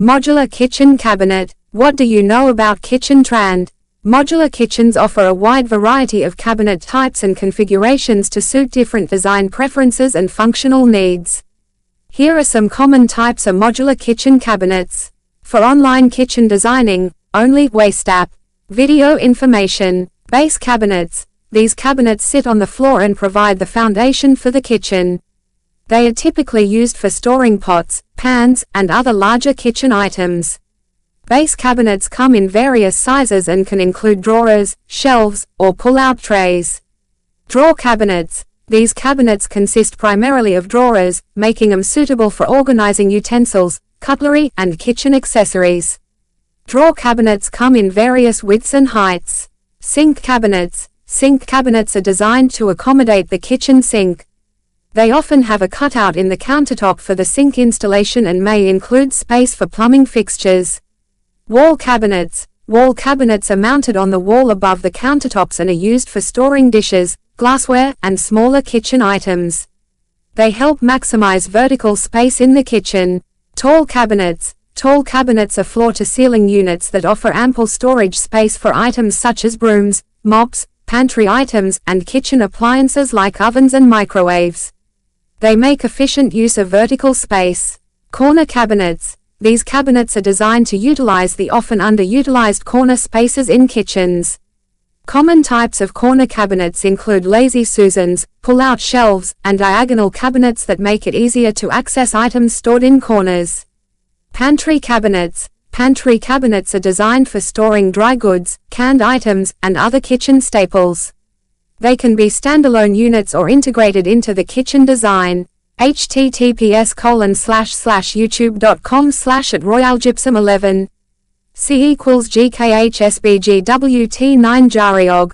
Modular kitchen cabinet. What do you know about kitchen trend? Modular kitchens offer a wide variety of cabinet types and configurations to suit different design preferences and functional needs. Here are some common types of modular kitchen cabinets. For online kitchen designing, only Waystap. Video information. Base cabinets. These cabinets sit on the floor and provide the foundation for the kitchen. They are typically used for storing pots, pans, and other larger kitchen items. Base cabinets come in various sizes and can include drawers, shelves, or pull-out trays. Drawer cabinets. These cabinets consist primarily of drawers, making them suitable for organizing utensils, cutlery, and kitchen accessories. Drawer cabinets come in various widths and heights. Sink cabinets. Sink cabinets are designed to accommodate the kitchen sink. They often have a cutout in the countertop for the sink installation and may include space for plumbing fixtures. Wall cabinets. Wall cabinets are mounted on the wall above the countertops and are used for storing dishes, glassware, and smaller kitchen items. They help maximize vertical space in the kitchen. Tall cabinets. Tall cabinets are floor-to-ceiling units that offer ample storage space for items such as brooms, mops, pantry items, and kitchen appliances like ovens and microwaves. They make efficient use of vertical space. Corner cabinets. These cabinets are designed to utilize the often underutilized corner spaces in kitchens. Common types of corner cabinets include lazy Susans, pull-out shelves, and diagonal cabinets that make it easier to access items stored in corners. Pantry cabinets. Pantry cabinets are designed for storing dry goods, canned items, and other kitchen staples. They can be standalone units or integrated into the kitchen design. https://youtube.com/@royalgypsum11. C =GKHSBGWT9 Jariog.